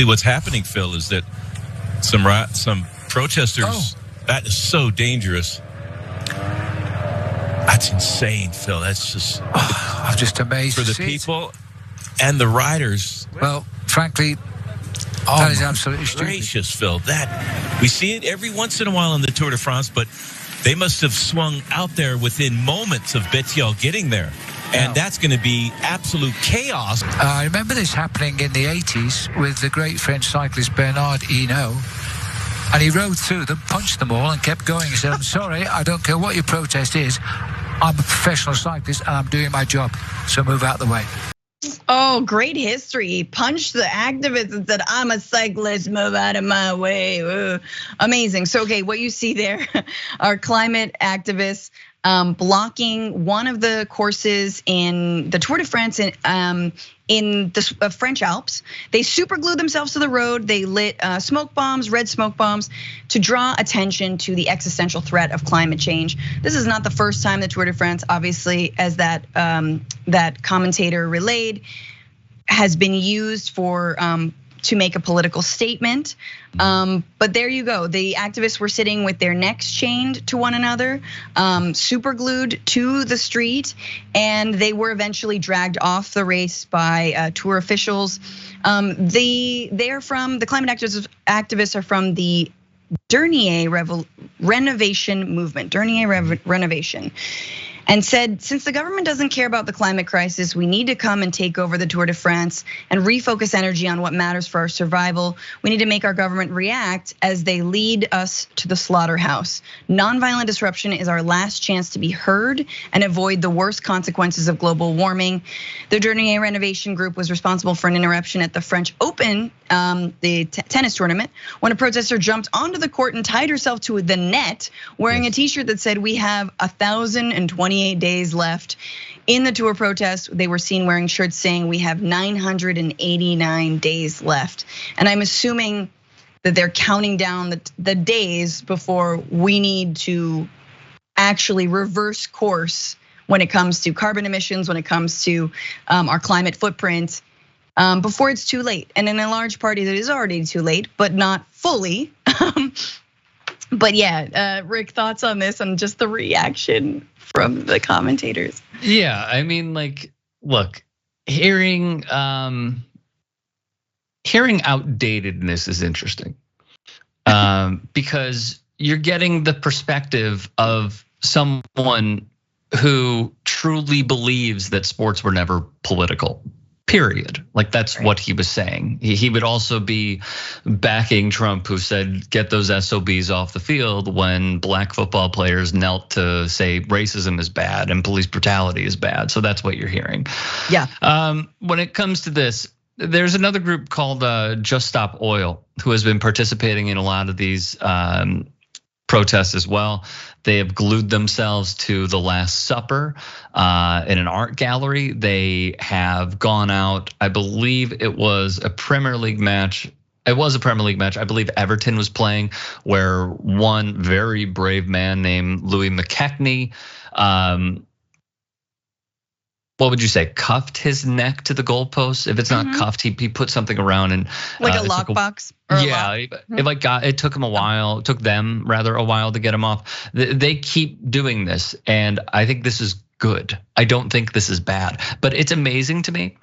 what's happening, Phil, is that some protesters, that is so dangerous. That's insane, Phil. That's just... I'm just amazed for the people and the riders. Well, frankly, that is absolutely stupid. Gracious, Phil. That we see it every once in a while in the Tour de France, but they must have swung out there within moments of Bettiol getting there. And that's going to be absolute chaos. I remember this happening in the 80s with the great French cyclist Bernard Hinault. And he rode through them, punched them all, and kept going. He said, I'm sorry, I don't care what your protest is. I'm a professional cyclist, and I'm doing my job. So move out the way. Oh, great history. He punched the activists and said, I'm a cyclist, move out of my way. Ooh, amazing. So, okay, what you see there are climate activists blocking one of the courses in the Tour de France in the French Alps. They super glued themselves to the road. They lit smoke bombs, red smoke bombs, to draw attention to the existential threat of climate change. This is not the first time the Tour de France, obviously, as that commentator relayed, has been used for to make a political statement. But there you go. The activists were sitting with their necks chained to one another, super glued to the street, and they were eventually dragged off the race by Tour officials. The climate activists are from the Dernier Renovation movement, Dernier Renovation. And said, since the government doesn't care about the climate crisis, we need to come and take over the Tour de France and refocus energy on what matters for our survival. We need to make our government react as they lead us to the slaughterhouse. Nonviolent disruption is our last chance to be heard and avoid the worst consequences of global warming. The Dernier Renovation group was responsible for an interruption at the French Open, the tennis tournament, when a protester jumped onto the court and tied herself to the net wearing a t-shirt that said, we have 1,028 days left. In the Tour protest, they were seen wearing shirts saying we have 989 days left. And I'm assuming that they're counting down the days before we need to actually reverse course when it comes to carbon emissions, when it comes to our climate footprint, before it's too late. And in a large party that is already too late, but not fully. But yeah, Rick, thoughts on this and just the reaction from the commentators? Yeah, I mean, like, look, hearing outdatedness is interesting, because you're getting the perspective of someone who truly believes that sports were never political. Period. Like that's what he was saying. He would also be backing Trump, who said, get those SOBs off the field, when black football players knelt to say racism is bad and police brutality is bad. So that's what you're hearing. Yeah. When it comes to this, there's another group called Just Stop Oil, who has been participating in a lot of these protests as well. They have glued themselves to the Last Supper in an art gallery. They have gone out, I believe it was a Premier League match. It was a Premier League match. I believe Everton was playing, where one very brave man named Louis McKechnie, what would you say, cuffed his neck to the goalpost? If it's not cuffed, he put something around and like a lockbox. Yeah, it took him a while. It took them rather a while to get him off. They keep doing this, and I think this is good. I don't think this is bad, but it's amazing to me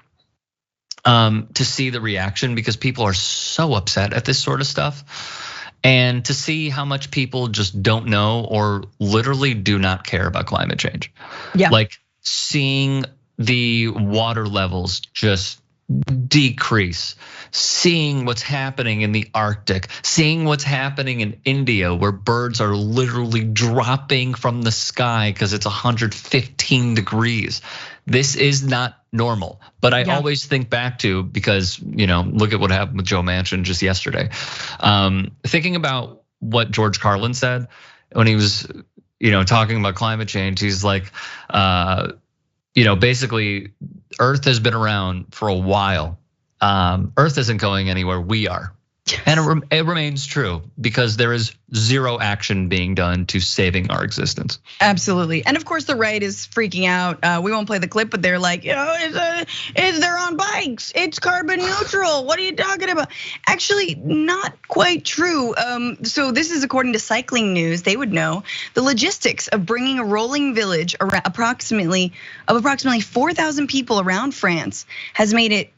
to see the reaction, because people are so upset at this sort of stuff, and to see how much people just don't know or literally do not care about climate change. Yeah, like seeing the water levels just decrease, seeing what's happening in the Arctic, seeing what's happening in India, where birds are literally dropping from the sky because it's 115 degrees. This is not normal. But I always think back to, because look at what happened with Joe Manchin just yesterday. Thinking about what George Carlin said when he was talking about climate change. He's like, basically, Earth has been around for a while. Earth isn't going anywhere, we are. And it remains true because there is zero action being done to saving our existence. Absolutely. And of course, the right is freaking out. We won't play the clip, but they're like, they're on bikes. It's carbon neutral. What are you talking about? Actually, not quite true. So this is according to Cycling News. They would know the logistics of bringing a rolling village around approximately 4,000 people around France has made it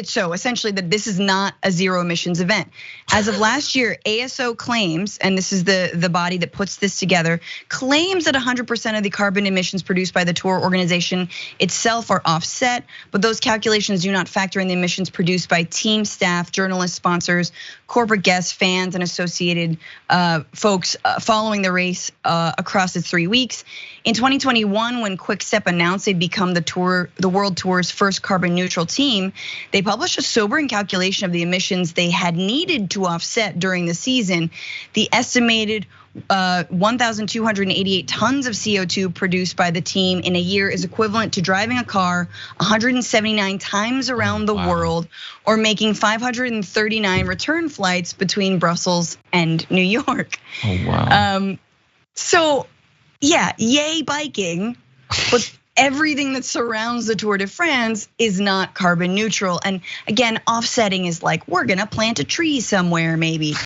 so essentially that this is not a zero emissions event. As of last year, ASO claims, and this is the body that puts this together, claims that 100% of the carbon emissions produced by the tour organization itself are offset, but those calculations do not factor in the emissions produced by team staff, journalists, sponsors, corporate guests, fans, and associated folks following the race across its 3 weeks. In 2021, when Quick-Step announced they'd become the World Tour's first carbon neutral team, they published a sobering calculation of the emissions they had needed to offset during the season. The estimated 1,288 tons of CO2 produced by the team in a year is equivalent to driving a car 179 times around the world, or making 539 return flights between Brussels and New York. Oh, wow. So yeah, yay biking, but everything that surrounds the Tour de France is not carbon neutral. And again, offsetting is like, we're gonna plant a tree somewhere maybe.